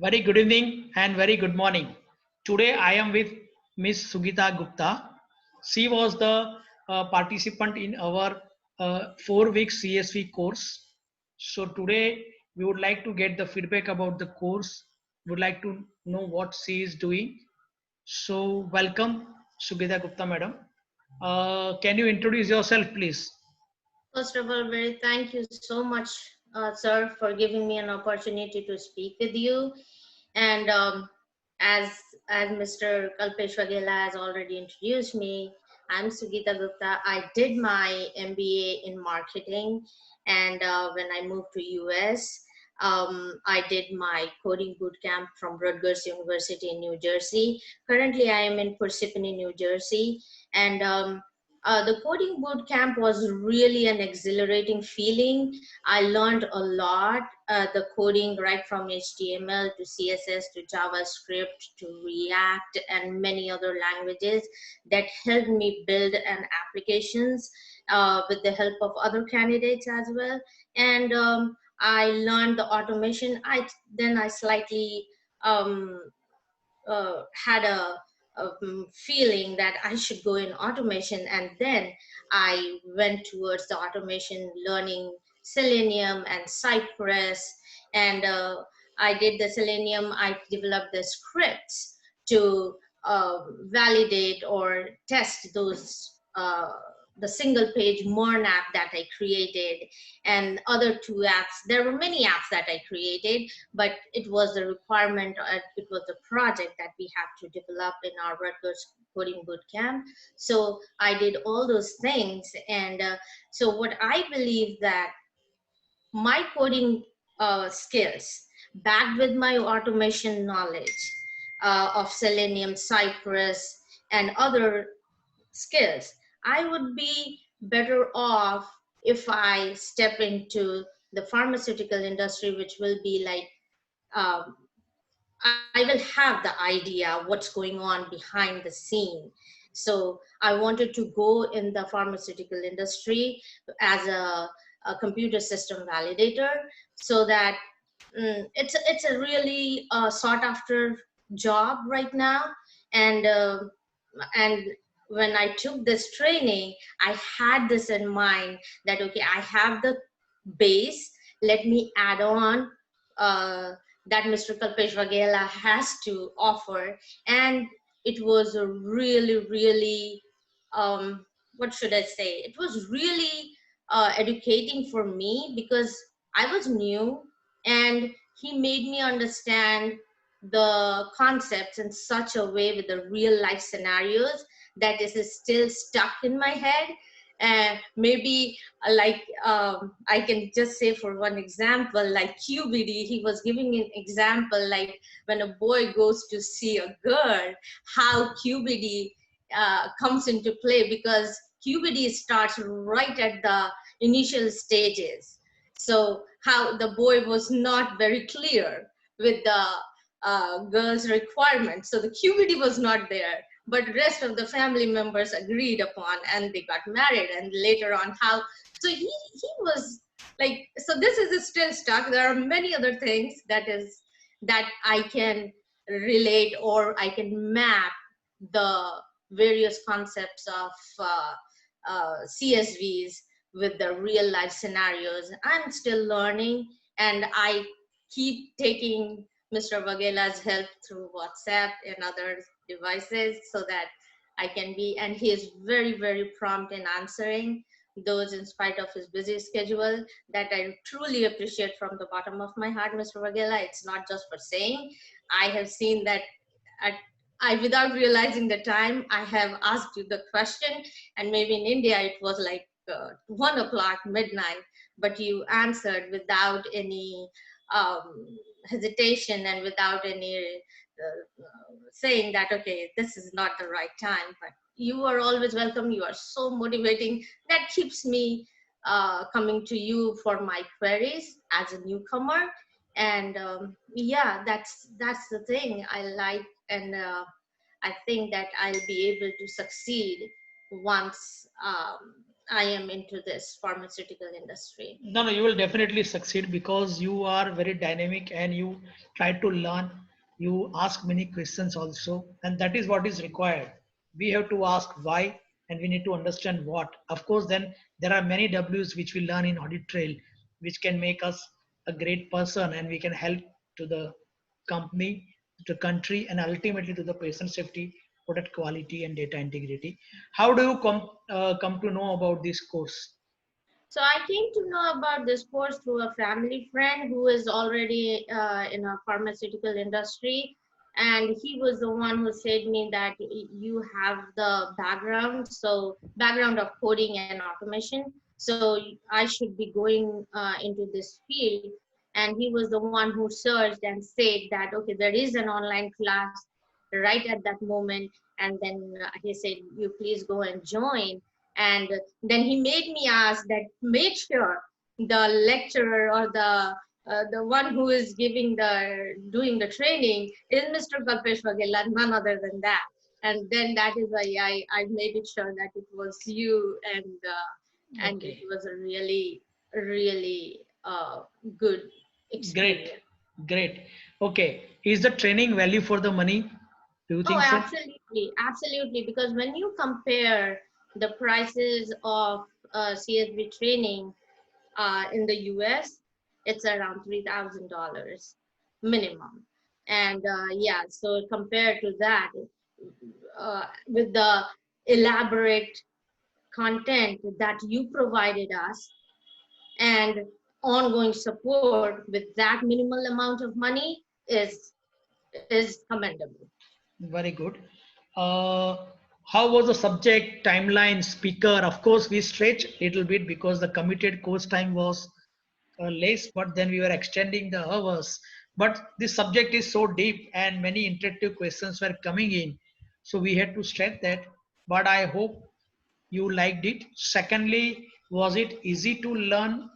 Very good evening and very good morning. Today I am with Miss Sugeeta Gupta. She was the participant in our 4 week CSV course. So today we would like to get the feedback about the course. Would like to know what she is doing. So welcome, Sugeeta Gupta, madam. Can you introduce yourself, please? First of all, very thank you so much, sir, for giving me an opportunity to speak with you. And as as Mr. Kalpesh Waghela has already introduced me, I'm Sugeeta Gupta. I did my MBA in marketing, and when I moved to US, I did my coding bootcamp from Rutgers University in New Jersey. Currently, I am in Parsippany, New Jersey, and the coding boot camp was really an exhilarating feeling. I learned a lot, the coding right from HTML to CSS to JavaScript to React and many other languages that helped me build an applications with the help of other candidates as well. And I learned the automation. I slightly um, had a feeling that I should go in automation, and then I went towards the automation, learning Selenium and Cypress, and I did the Selenium. I developed the scripts to validate or test those. The single page Morn app that I created and other two apps. There were many apps that I created, but it was the requirement, it was the project that we have to develop in our Rutgers coding bootcamp. So I did all those things. And so what I believe that my coding skills, backed with my automation knowledge of Selenium, Cypress, and other skills, I would be better off if I step into the pharmaceutical industry, which will be like, um, I will have the idea what's going on behind the scene. So I wanted to go in the pharmaceutical industry as a computer system validator, so that it's a really sought after job right now. And and when I took this training, I had this in mind that, okay, I have the base, let me add on uh, that Mr. Kalpesh Waghela has to offer. And it was a really, really, what should I say? It was really educating for me because I was new, and he made me understand the concepts in such a way with the real life scenarios that is still stuck in my head. And maybe I can just say for one example, like QBD, he was giving an example like when a boy goes to see a girl, how QBD comes into play, because QBD starts right at the initial stages. So how the boy was not very clear with the girl's requirements. So the QBD was not there, but rest of the family members agreed upon, and they got married. And later on, how, so he was like, so this is still stuck. There are many other things that I can relate, or I can map the various concepts of CSVs with the real life scenarios. I'm still learning, and I keep taking Mr. Waghela's help through WhatsApp and other devices so that I can be, and he is very, very prompt in answering those in spite of his busy schedule, that I truly appreciate from the bottom of my heart, Mr. Waghela. It's not just for saying. I have seen that at, without realizing the time, I have asked you the question, and maybe in India it was like 1 o'clock midnight, but you answered without any hesitation and without any saying that, okay, this is not the right time. But you are always welcome. You are so motivating. That keeps me coming to you for my queries as a newcomer. And yeah, that's the thing I like. And I think that I'll be able to succeed once I am into this pharmaceutical industry. No, no, you will definitely succeed because you are very dynamic and you try to learn. You ask many questions also, and that is what is required. We have to ask why, and we need to understand what. Of course, then there are many W's which we learn in audit trail, which can make us a great person, and we can help to the company, to the country, and ultimately to the patient safety, product quality, and data integrity. How do you come to know about this course? So I came to know about this course through a family friend who is already in a pharmaceutical industry, and he was the one who said me that you have the background of coding and automation, so I should be going into this field. And he was the one who searched and said that okay, there is an online class right at that moment, and then he said you please go and join. And then he made me ask that make sure the lecturer or the one who is giving the doing the training is Mr. Kalpesh Vagela, none other than that. And then that is why I made it sure that it was you, and it Okay. was a really good Great, experience. great. Okay, is the training value for the money? Do you Oh, think so? absolutely, absolutely. Because when you compare the prices of CSV training in the US, it's around $3,000 minimum. And yeah, so compared to that, with the elaborate content that you provided us and ongoing support with that minimal amount of money is commendable. Very good. Uh, how was the subject, timeline, speaker? Of course, we stretched little bit because the committed course time was less, but then we were extending the hours. But this subject is so deep and many interactive questions were coming in. So we had to stretch that. But I hope you liked it. Secondly, was it easy to learn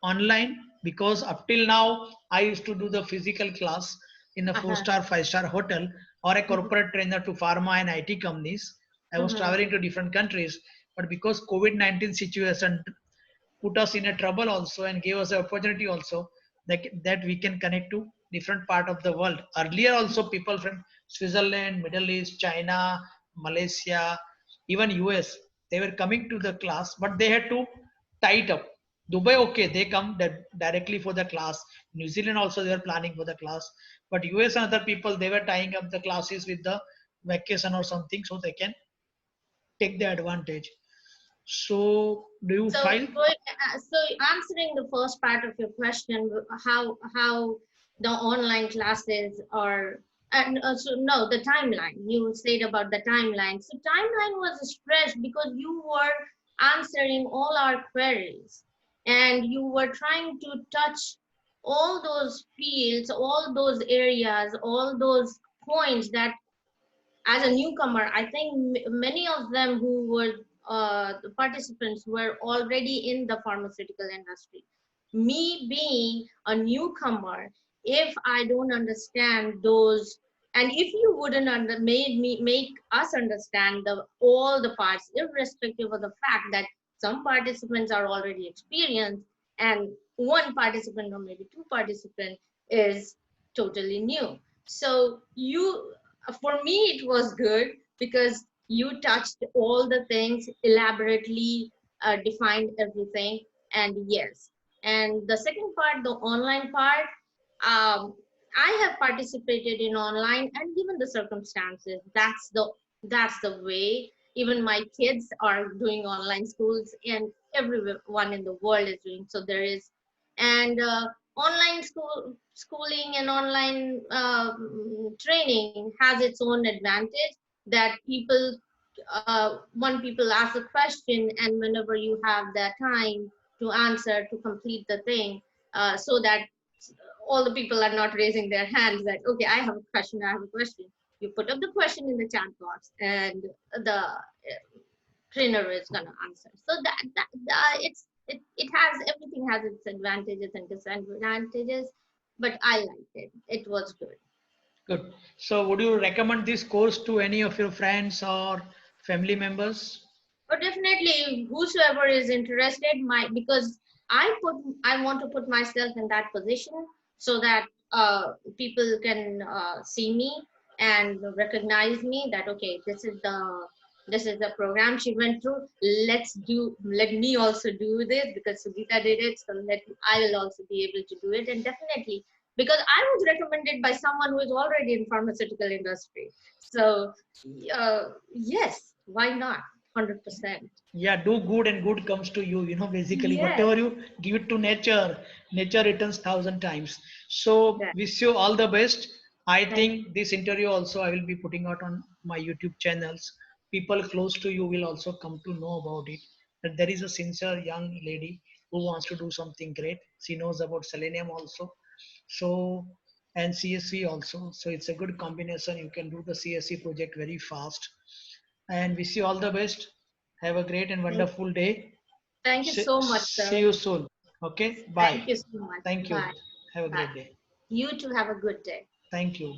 online? Because up till now I used to do the physical class in a Uh-huh. four-star, five-star hotel or a Mhm. corporate trainer to pharma and IT companies. I was Mhm. traveling to different countries, but because COVID-19 situation put us in a trouble also and gave us an opportunity also that we can connect to different part of the world. Earlier also people from Switzerland, Middle East, China, Malaysia, even US, they were coming to the class, but they had to tie it up. Dubai, okay, they come directly for the class. New Zealand also they were planning for the class, but US and other people they were tying up the classes with the vacation or something so they can take the advantage. So do you So file? so answering the first part of your question, how the online classes are, and so no, the timeline. You said about the timeline. So timeline was stretched because you were answering all our queries, and you were trying to touch all those fields, all those areas, all those points that as a newcomer, I think many of them who were the participants were already in the pharmaceutical industry. Me being a newcomer, if I don't understand those, and if you wouldn't made me make us understand the all the parts, irrespective of the fact that some participants are already experienced and one participant or maybe two participants is totally new. So you for me it was good because you touched all the things elaborately, defined everything. And yes, and the second part, the online part, um, I have participated in online, and given the circumstances, that's the way. Even my kids are doing online schools, and everyone in the world is doing so. There is, and online schooling and online training has its own advantage, that people one people ask a question, and whenever you have that time to answer, to complete the thing, so that all the people are not raising their hands that okay, I have a question. You put up the question in the chat box, and the trainer is going to answer. So it has everything has its advantages and disadvantages, but I liked it. It was good. Good. So, would you recommend this course to any of your friends or family members? But definitely, whosoever is interested might, because I want to put myself in that position so that people can see me and recognize me, that okay, this is the program she went through. Let me also do this because Sugeeta did it, so I will also be able to do it. And definitely, because I was recommended by someone who is already in pharmaceutical industry. So yes, why not? 100%. Yeah, do good and good comes to you, basically Yes, whatever you give it to nature, nature returns thousand times. So that. wish you all the best. I Thank think this interview also I will be putting out on my YouTube channels. People close to you will also come to know about it, that there is a sincere young lady who wants to do something great. She knows about selenium also, so, and CSV also, so it's a good combination. You can do the CSV project very fast. And wish you all the best. Have a great and thank wonderful day. thank you so much, See sir. you soon. Okay, bye. Thank you so much. Thank you. Bye. Have a Bye. great day. You too have a good day. Thank you.